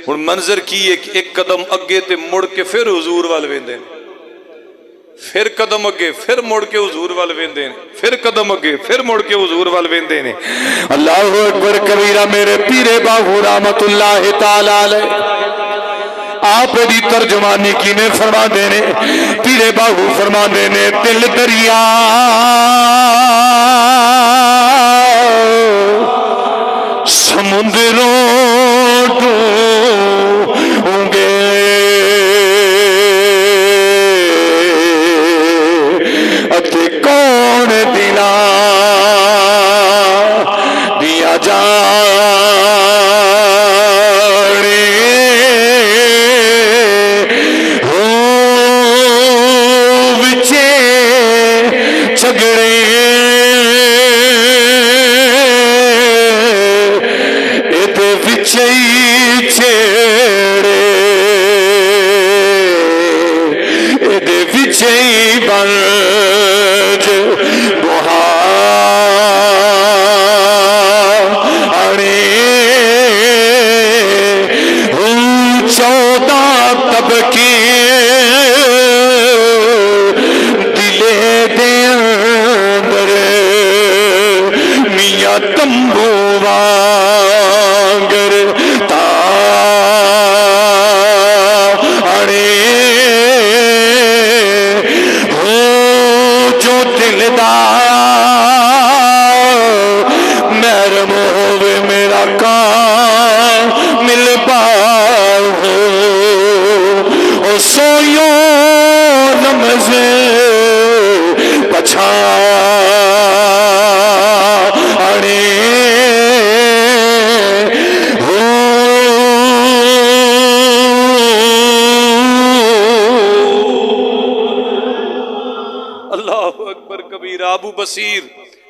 ہن منظر کی ایک قدم اگے تے مڑ کے پھر حضور وال ویندے نے، پھر قدم اگے پھر مڑ کے حضور وال ویندے نے، پھر قدم اگے پھر مڑ کے حضور وال ویندے نے۔ اللہ اکبر کبیرہ۔ میرے پیر باہو رحمت اللہ تعالی علیہ آپ دی ترجمانی کی نے فرما دینے، پیر باہو فرما دینے دل دریا سمندروں ڈوبیں گے، اتے کون دلا دیا جانے ہو وچے جھگڑے اکبر کبیرہ. ابو بصیر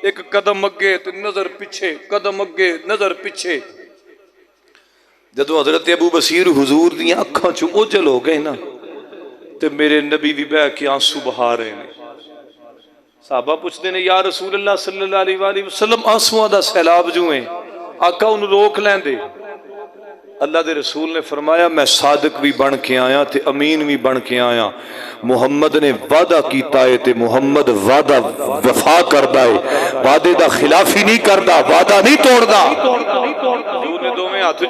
ایک قدم اگے تے نظر پیچھے، قدم اگے نظر پیچھے. جدو حضرت ابو بصیر حضور دیاں اکھاں چوں اوجل ہو گئے نا تے میرے نبی بھی بہ کے آنسو بہا رہے ہیں. صحابہ پوچھتے ہیں یا رسول اللہ صلی اللہ علیہ وآلہ وسلم آنسواں دا سیلاب جو ہیں، آقا انہوں روک لیں دے. اللہ دے رسول نے فرمایا میں صادق بھی بن کے آیا تے امین بھی بن کے آیا. محمد نے وعدہ کیتا ہے تے محمد وعدہ وفا کردا ہے، وعدے دا خلافی نہیں کردا، وعدہ نہیں توڑدا. حضور نے دو میں ہاتھ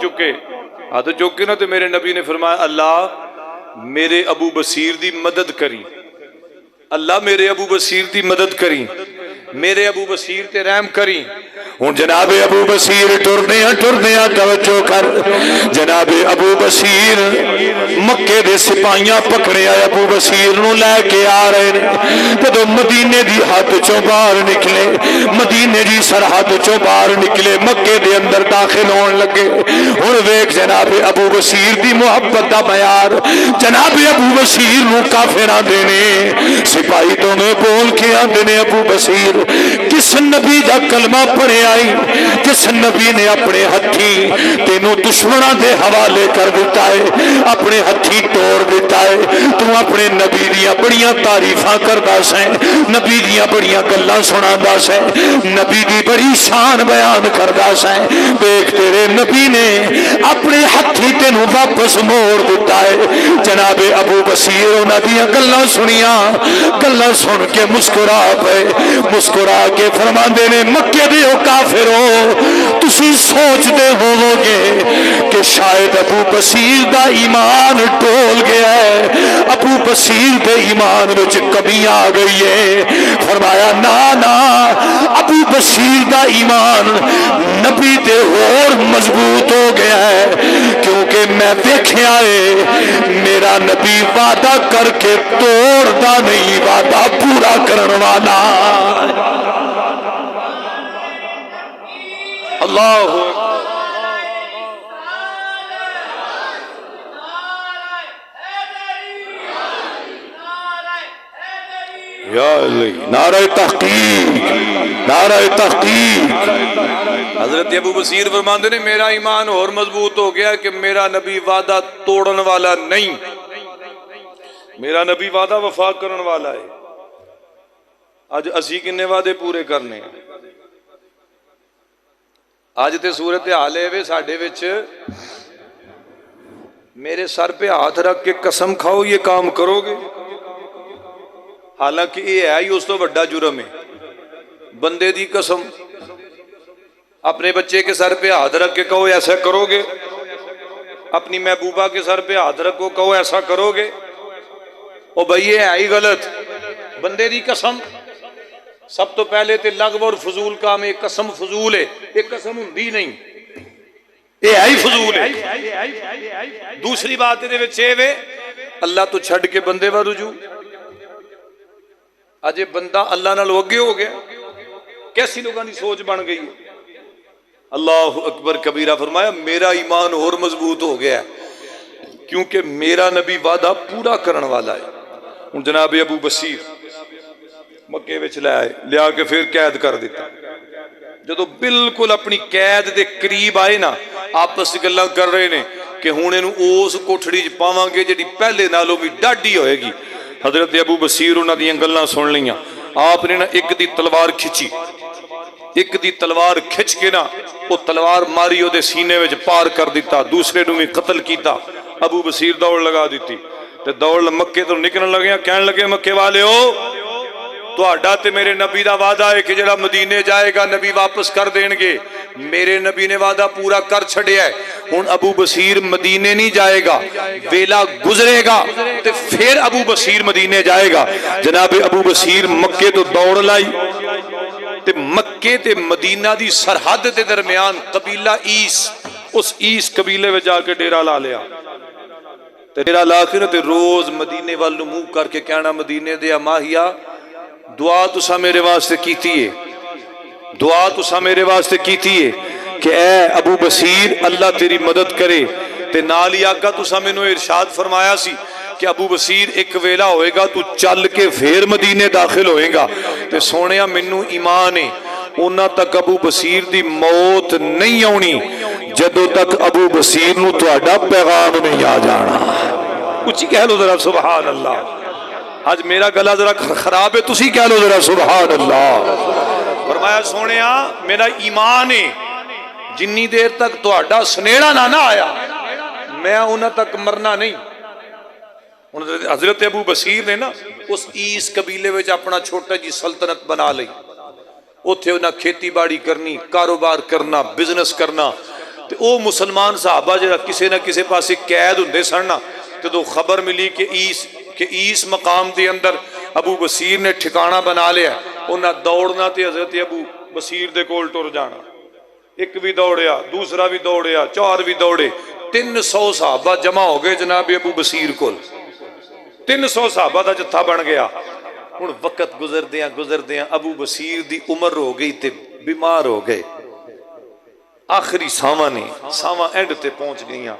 چکے نا تے میرے نبی نے فرمایا اللہ میرے ابو بصیر دی مدد کری، اللہ میرے ابو بصیر دی مدد کری، میرے ابو بصیر تے رحم کری. ہوں جناب ابو بصیر ٹردیاں توجہ کر. جناب ابو بصیر مکے دے سپاہیاں پکڑے آئے ابو بصیر نو لے کے آ رہے ہیں. جدو مدینے دی حد چوں باہر نکلے، مدینے دی سرحد چوں باہر نکلے، مکے دے اندر داخل ہون لگے. ہن ویکھ جناب ابو بصیر دی محبت دا معیار. جناب ابو بصیر نو کافراں دے نے سپاہی تو میں بول کے آندے نے ابو بصیر کس نبی دا کلمہ پڑھے آئی، جس نبی نے اپنے ہتھی تینوں دشمنوں دے حوالے کر دیتا ہے، اپنے ہتھی توڑ دیتا ہے. تو اپنے نبی دیاں بڑیاں تعریفاں کردا سیں، نبی دیاں بڑیاں گلاں سناندا سیں، نبی دی بڑی شان بیان کردا سیں. دیکھ تیرے نبی نے اپنے ہتھی تینوں واپس موڑ دیتا ہے. جناب ابو بصیر انہاں دیاں گلاں سنیاں، گلاں سن کے مسکرا پے، مسکرا کے فرماندے نے مکے دے کافرو تسی سوچ دے ہو گے کہ شاید ابو بصیر دا ایمان ٹول گیا ہے، ابو بصیر دے ایمان وچ کمی آ گئی ہے. فرمایا نا نا ابو بصیر دا ایمان نبی دے اور مضبوط ہو گیا ہے، کیونکہ میں دیکھیا ہے میرا نبی وعدہ کر کے توڑدا نہیں، وعدہ پورا کرن والا. اللہ یا علی نعرہ تحقیق، نعرہ تحقیق. حضرت ابو بصیر فرماندے نے میرا ایمان اور مضبوط ہو گیا کہ میرا نبی وعدہ توڑن والا نہیں، میرا نبی وعدہ وفا کرن والا ہے. اج اسی کنے وعدے پورے کرنے ہیں؟ آج تے صورت حال ہے ساڈے وچ میرے سر پہ ہاتھ رکھ کے قسم کھاؤ یہ کام کرو گے، حالانکہ یہ ہے ہی اس تو بڑا جرم ہے. بندے دی قسم اپنے بچے کے سر پہ ہاتھ رکھ کے کہو ایسا کرو گے، اپنی محبوبہ کے سر پہ ہاتھ رکھو کہو ایسا کرو گے. او بھائی یہ ہے ہی غلط. بندے دی قسم سب تو پہلے تے لغو اور فضول کام ہے. قسم فضول ہے، ایک قسم ہوندی نہیں، یہ ہے ہی فضول ہے. دوسری بات دے وچ اے وے اللہ تو چھڈ کے بندے وا رجوع. اجے بندہ اللہ نال اگے ہو گیا، کیسی لوگاں دی سوچ بن گئی ہے. اللہ اکبر کبیرہ. فرمایا میرا ایمان اور مضبوط ہو گیا ہے کیونکہ میرا نبی وعدہ پورا کرن والا ہے. ہن جناب ابو بصیر مکے وچ لے آئے، لیا کے پھر قید کر دیتا. جدو بالکل اپنی قید دے قریب آئے نا آپس گلاں کر رہے نے کہ ہن اینو اس کوٹھڑی وچ پاواں گے جڑی پہلے نالوں بھی ڈاڈی ہوئے گی. حضرت ابو بصیر انہاں دیاں گلاں سن لیاں. آپ نے نا ایک دی تلوار کھچی، ایک دی تلوار کھچ کے نا وہ تلوار ماری او دے سینے وچ پار کر دیتا، دوسرے نو بھی قتل کیتا. ابو بصیر دوڑ لگا دیتی تے دوڑ مکے تو نکلن لگے. کہن لگے مکے والے ہو تہاڈا تے میرے نبی دا وعدہ ہے کہ جڑا مدینے جائے گا نبی واپس کر دین گے. میرے نبی نے وعدہ پورا کر چھڑیا ہے. ہن ابو بصیر مدینے نہیں جائے گا، ویلا گزرے گا تے پھر ابو بصیر مدینے جائے گا. جناب ابو بصیر مکے تو دوڑ لائی تے مکے تے مدینہ دی سرحد دے درمیان قبیلہ ایس، اس ایس قبیلے میں جا کے ڈیرا لا لیا. تے ڈیرا لا کے تے روز مدینے والوں منہ کر کے کہنا مدینے دے ماہیا دعا تسا میرے واسطے کیتی ہے، دعا تسا میرے واسطے کیتی ہے کہ اے ابو بصیر اللہ تیری مدد کرے. تے نال ہی آقا تسا مینوں ارشاد فرمایا سی کہ ابو بصیر ایک ویلا ہوئے گا تو چل کے پھر مدینے داخل ہوئے گا تے سونیا مینوں ایمان ہے انہاں تک ابو بصیر دی موت نہیں آنی جدوں تک ابو بصیر نو تہاڈا پیغام نہیں آ جانا. اچھی کہہ لو ذرا سبحان اللہ. آج میرا گلا ذرا خراب ہے تسی کہہ لو ذرا سبحان اللہ. فرمایا سونیا میرا ایمان ہے جنی دیر تک تہاڈا سنیڑا نہ آیا میں انہاں تک مرنا نہیں. حضرت ابو بصیر نے نا اس ایس قبیلے وچ اپنا چھوٹا جی سلطنت بنا لئی. اوتھے انہاں کھیتی باڑی کرنی کاروبار کرنا بزنس کرنا تے او مسلمان صحابہ جڑا کسے نہ کسے پاسے قید ہوندے سن نا تے تو خبر ملی کہ ایس مقام دے اندر ابو بصیر نے ٹھکانہ بنا لیا. انہاں دوڑنا تے حضرت ابو بصیر دے کول ٹر جانا. ایک بھی دوڑیا دوسرا بھی دوڑیا چار بھی دوڑے 300 صحابہ جمع ہو گئے جناب ابو بصیر کول. 300 صحابہ دا جتھا بن گیا. ہن وقت گزردیاں ابو بصیر دی عمر ہو گئی تے بیمار ہو گئے. آخری ساواں اینڈ تے پہنچ گئیاں.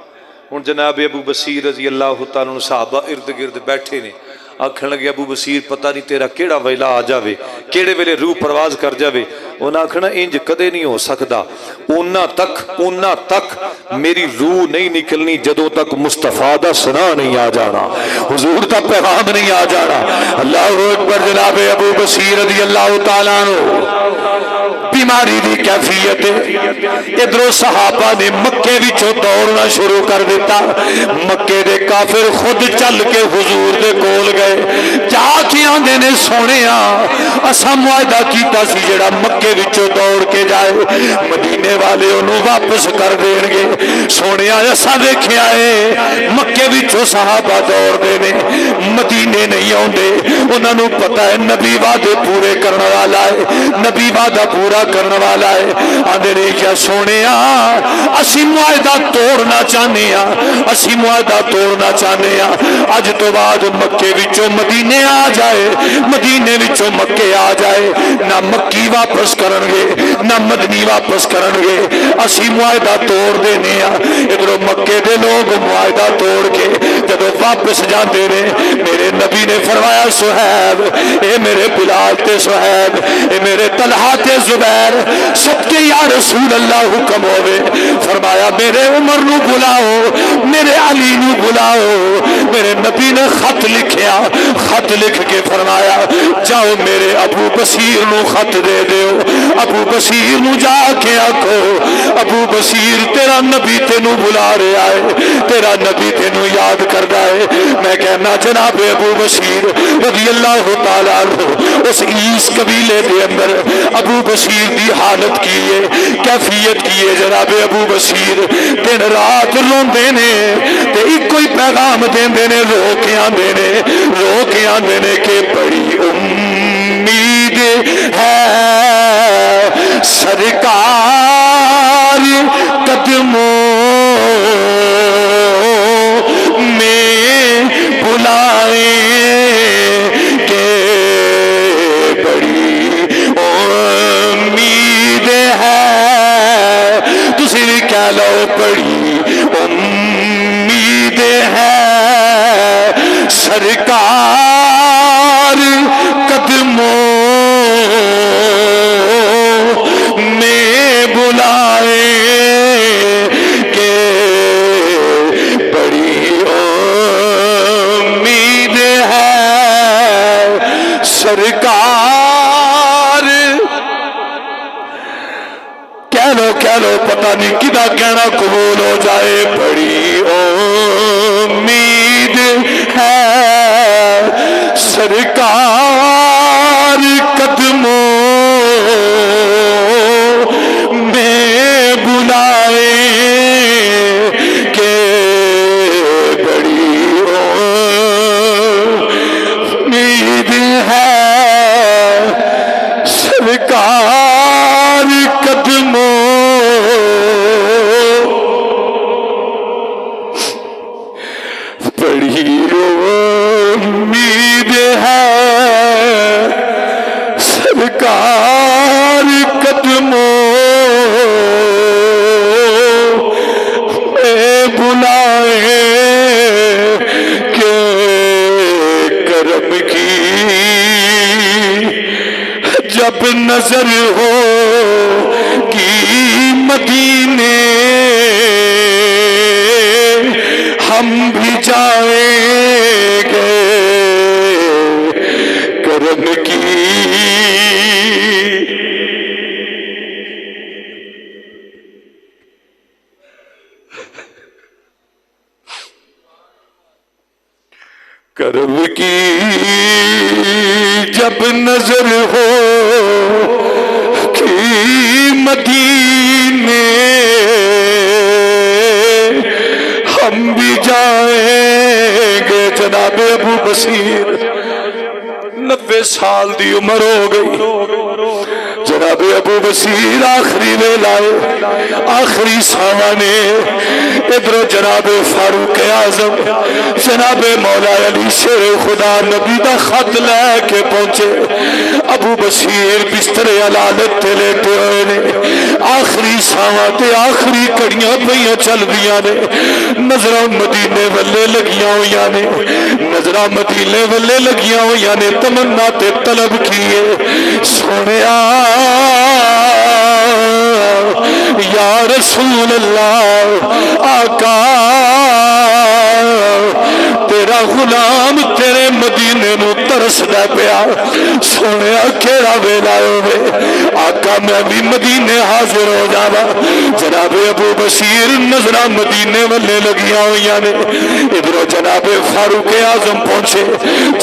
ہن جناب ابو بصیر رضی اللہ تعالیٰ عنہ صحابہ ارد گرد بیٹھے نے. آکھن لگے ابو بصیر پتہ نہیں تیرا کیڑا ویلا آ جاوے کیڑے ویلے روح پرواز کر جاوے. انہاں آکھنا انج کدے نہیں ہو سکدا. انہاں تک میری روح نہیں نکلنی جدوں تک مصطفیٰ دا ثنا نہیں آ جانا حضور دا پیغام نہیں آ جانا. اللہ اکبر. جناب ابو بصیر رضی اللہ تعالیٰ عنہ بیماری دی کیفیت ادھروں صحابہ نے مکے وچوں دوڑنا شروع کر دیتا. مکے دے کافر خود چل کے حضور دے کول گئے جا کے آندے نے سونیا اساں معاہدہ کیتا سی جڑا مکے وچوں دوڑ کے جائے مدینے والے انہوں واپس کر دین گے. سونیا اساں دیکھیا ہے مکے وچوں صحابہ دوڑ دے نے مدینے نہیں آندے. انہاں نوں پتہ ہے نبی وعدے پورے کرنے والا ہے نبی وعدہ پورا کرنے والا ہے. آندے نے کیا سونیا اسی معاہدہ توڑنا چاہنے ہاں اسی معاہدہ توڑنا چاہنے ہاں. اج تو بعد مکے وچوں مدینے آ جائے مدینے وچوں مکے آ جائے نہ مکی واپس کرن گے نہ مدنی واپس کرن گے. اسی معاہدہ توڑ دینے ہاں. ادھروں مکے دے لوگ معاہدہ توڑ کے جدوں واپس جاندے نے میرے نبی نے فرمایا صہیب اے میرے بلال تے صہیب اے میرے طلحہ تے زبیر سب کے یا رسول اللہ حکم ہوئے. فرمایا میرے عمر نو بلاؤ میرے علی نو بلاؤ. میرے نبی نے خط لکھیا خط لکھ کے فرمایا جاؤ میرے ابو بصیر نو خط دے دیو. ابو بصیر نو جا کے آکھو ابو بصیر تیرا نبی تینو بلا رہا ہے تیرا نبی تینو یاد کردا ہے. میں کہنا جناب ابو بصیر رضی اللہ تعالیٰ عنہ اس ایس قبیلے دے اندر ابو بصیر دی حالت کی ہے کیفیت کی ہے. جناب ابو بصیر دن رات روندے نے تے ایک کوئی پیغام دیندے نے رو کے آندے نے کہ بڑی امید ہے سرکار قدموں میں بلائیں کہ بڑی امید ہے. تسی بھی کہہ لو بڑی امید ہے سرکار قدموں میں بلائیں کہ بڑی امید ہے سرکار. کہہ لو پتہ نہیں کدا کہنا قبول ہو جائے. بڑی امید ہے سرکار قدموں میں بلائیں کہ بڑی امید ہے سرکار قدموں بڑی امید ہے سرکار قدموں میں بلائیں کہ نظر ہو کی مدینے ہم بھی جائیں گے کرم کی کرم کی جب نظر ہو کہ مدینے ہم بھی جائیں گے. جناب ابو بصیر 90 سال دی عمر ہو گئی. جناب ابو بصیر آخری ویلائے آخری ساوانے ادھر جناب فاروق اعظم جناب مولا علی شیر خدا نبی دا خط لے کے پہنچے. ابو بصیر بستر علالت تے لیٹے ہوئے نے. آخری ساواں تے آخری کڑیاں پئیاں چل دیاں نے. نظراں مدینے والے لگیاں ہویاں نے. نظراں مدینے والے لگیاں ہویاں نے. تمنا تے طلب کیے سونیا یا رسول اللہ آقا تیرا غلام تیرے مدینے نو ترسدا پیا. سونیا کیڑا ویلا ہوے آقا میں بھی مدینے حاضر ہو جاواں. جناب ابو بصیر نظراں مدینے والے لگیاں ہویاں نے. ادھر جناب فاروق اعظم پہنچے.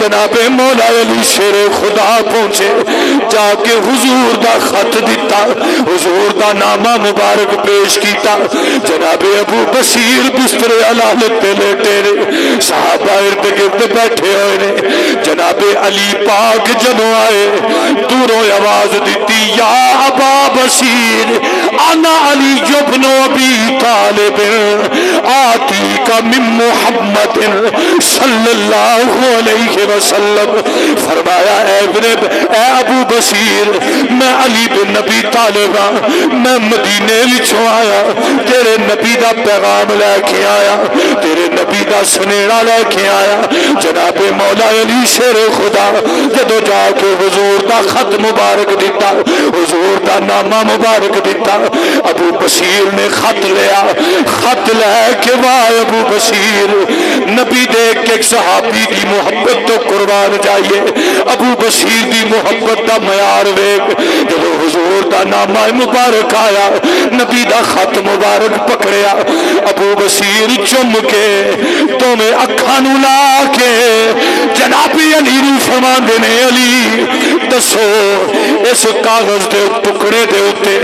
جناب مولا علی شیر خدا پہنچے. جا کے حضور دا خط دیتا. حضور دا نامہ مبارک پیش کیتا. جناب ابو بصیر بستر علالت تے لیٹے نے. صحابہ ارد گرد بیٹھے ہوئے نے. جناب علی پاک جدوں آئے دوروں آواز دیتی یا ابا بصیر انا علی ابن ابی طالب آتی کا من محمد صلی اللہ علیہ وسلم. فرمایا اے ابو بصیر میں علی بن نبی طالب میں مدینے وچوں آیا تیرے نبی دا پیغام لے کے آیا تیرے نبی دا سنیڑا لے کے آیا. جناب مولا علی شیر خدا جدو جا کے حضور دا خط مبارک دیتا حضور دا نامہ مبارک دیتا. ابو بصیر نے خط لیا. خط لے کے واہ ابو بصیر نبی دیکھ کے ایک صحابی دی محبت تو قربان جائیے. ابو بصیر دی محبت دا معیار ویکھ. جدو حضور دا نامہ مبارک آیا نبی دا خط مبارک پکڑیا. ابو بصیر چم کے تو میں اکھاں نو لا کے جناب علی نو فرماندے نے علی دسو اس کاغذ دے ٹکڑے دے اوتے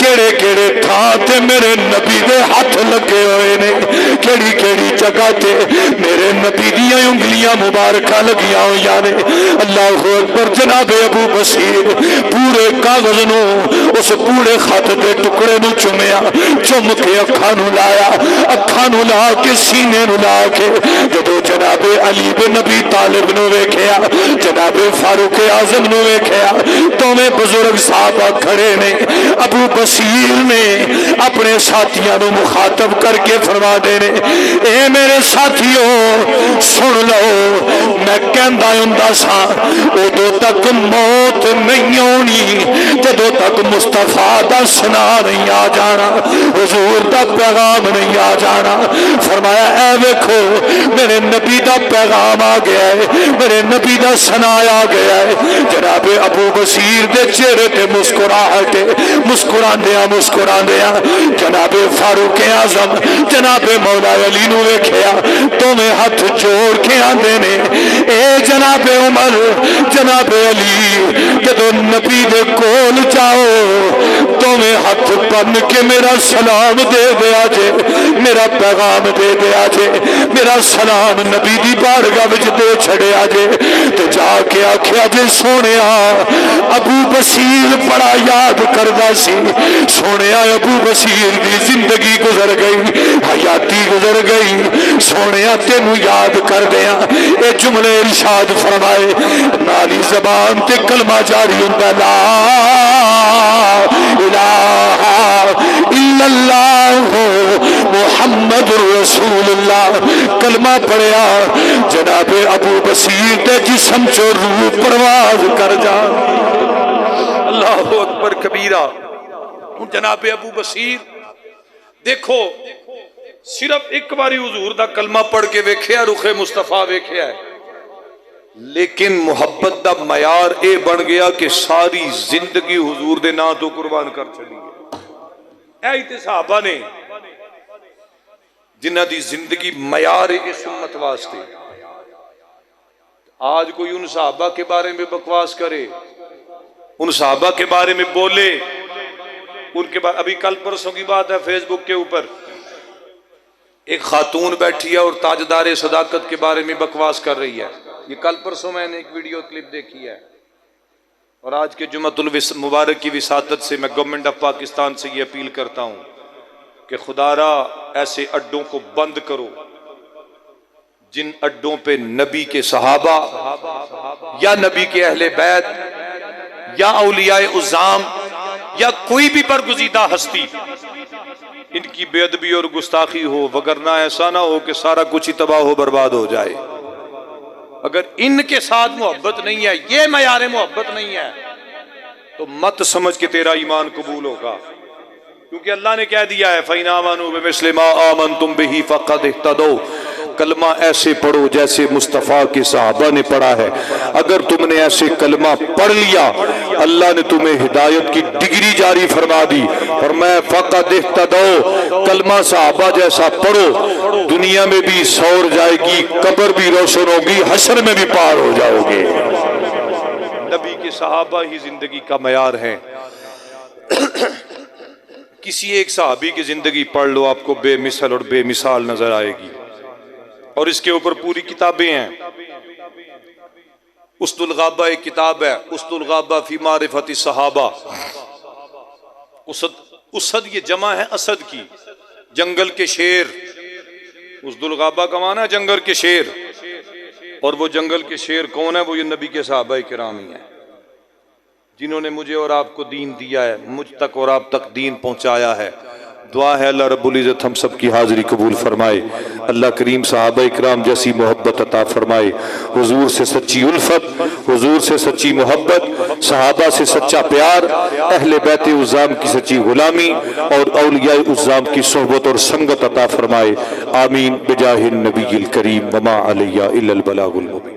کیڑے کیڑے تھاں تے میرے نبی دے ہاتھ لگے ہوئے نے. کیڑی کیڑی جگہ تے میرے نبی دیاں انگلیاں مبارکاں لگیاں ہویاں نے. اللہ اکبر. جناب ابو بصیر پورے کاغذ نو اس پورے خط دے ٹکڑے نو چومیا. چوم کے اکھاں نو لایا. اکھاں نو لا کے سینے نو لا کے جدو جناب علی بن نبی طالب نو ویکھیا جناب فاروق اعظم نو ویکھیا تو میں بزرگ صحابہ کھڑے نے. ابو بصیر نے اپنے ساتھیاں نو مخاطب کر کے فرما دے نے اے میرے ساتھیوں سن لو میں کہندا ہوندا سا ادو تک موت نہیں ہونی جدو تک مصطفیٰ دا سنا نہیں آ جانا حضور دا پیغام نہیں آ جانا. فرمایا اے ویکھو میرے نبی دا پیغام آ گیا ہے میرے نبی دا سنا آ گیا ہے. جناب ابو بصیر دے چہرے تے مسکراہٹ مسکراندیاں جناب فاروق اعظم جناب مولا علی نو ویکھیا تو میں ہاتھ جوڑ کے آندے نے اے جناب عمر جناب علی جدو نبی دے کول جاؤ تو میں ہاتھ بن کے میرا سلام دے دیا جے میرا پیغام دے دیا جے میرا سلام نبی دی بارگاہ وچ دے چھڑیا جے. تو جا کے آکھیا جے سونیا ابو بصیر بڑا یاد کردا سی. سونیا ابو بصیر دی زندگی گزر گئی حیاتی گزر گئی. سونیا تینوں یاد کر دیا اے جملے ارشاد فرمائے نالی زبان تے کلمہ جاری ہوندا لا الہ الا اللہ محمد رسول اللہ. کلمہ پڑھیا جناب ابو بصیر تے جسم چو روح پرواز کر جا. اللہ اکبر کبیرہ۔ جناب ابو بصیر دیکھو صرف ایک باری حضور دا کلمہ پڑھ کے ویکھیا، رخ مصطفیٰ ویکھیا ہے، لیکن محبت دا معیار اے بن گیا کہ ساری زندگی حضور دے نام تو قربان کر چلی ہے۔ اے تے صحابہ نے جنہ دی زندگی معیار اس امت واسطے۔ آج کوئی ان صحابہ کے بارے میں بکواس کرے، ان صحابہ کے بارے میں بولے، ان کے بعد ابھی کل پرسوں کی بات ہے فیس بک کے اوپر ایک خاتون بیٹھی ہے اور تاجدار صداقت کے بارے میں بکواس کر رہی ہے۔ یہ کل پرسوں میں نے ایک ویڈیو کلپ دیکھی ہے، اور آج کے جمعۃ المبارک کی وساطت سے میں گورنمنٹ آف پاکستان سے یہ اپیل کرتا ہوں کہ خدا را ایسے اڈوں کو بند کرو جن اڈوں پہ نبی کے صحابہ یا نبی کے اہل بیت یا اولیاء اعظام یا کوئی بھی برگزیدہ ہستی ان کی بے ادبی اور گستاخی ہو، وگرنہ ایسا نہ ہو کہ سارا کچھ ہی تباہ و برباد ہو جائے۔ اگر ان کے ساتھ محبت نہیں ہے، یہ معیار محبت نہیں ہے، تو مت سمجھ کہ تیرا ایمان قبول ہوگا، کیونکہ اللہ نے کہہ دیا ہے فَإِنْ آمَنُوا بِمِثْلِ مَا آمَنْتُمْ بِهِ فَقَدِ اهْتَدَوْا۔ کلمہ ایسے پڑھو جیسے مصطفیٰ کے صحابہ نے پڑھا ہے۔ اگر تم نے ایسے کلمہ پڑھ لیا، اللہ نے تمہیں ہدایت کی ڈگری جاری فرما دی، اور میں فَقَدِ اهْتَدَوْا، کلمہ صحابہ جیسا پڑھو، دنیا میں بھی سور جائے گی، قبر بھی روشن ہوگی، حشر میں بھی پار ہو جاؤ گے۔ نبی کے صحابہ ہی زندگی کا معیار ہیں۔ کسی ایک صحابی کی زندگی پڑھ لو، آپ کو بے مثل اور بے مثال نظر آئے گی، اور اس کے اوپر پوری کتابیں ہیں۔ اسد الغابہ ایک کتاب ہے، اسد الغابہ فی معرفت الصحابہ۔ اسد یہ جمع ہے اسد کی، جنگل کے شیر۔ اسد الغابہ کا معنی ہے جنگل کے شیر، اور وہ جنگل کے شیر کون ہے؟ وہ یہ نبی کے صحابہ کرام ہی ہیں، جنہوں نے مجھے اور آپ کو دین دیا ہے، مجھ تک اور آپ تک دین پہنچایا ہے۔ دعا ہے اللہ رب العزت ہم سب کی حاضری قبول فرمائے، اللہ کریم صحابہ اکرام جیسی محبت عطا فرمائے، حضور سے سچی الفت، حضور سے سچی محبت، صحابہ سے سچا پیار، اہل بیت عظام کی سچی غلامی، اور اولیاء عظام کی صحبت اور سنگت عطا فرمائے۔ آمین بجاہ النبی الکریم وما علیہ الا البلاغ المبین۔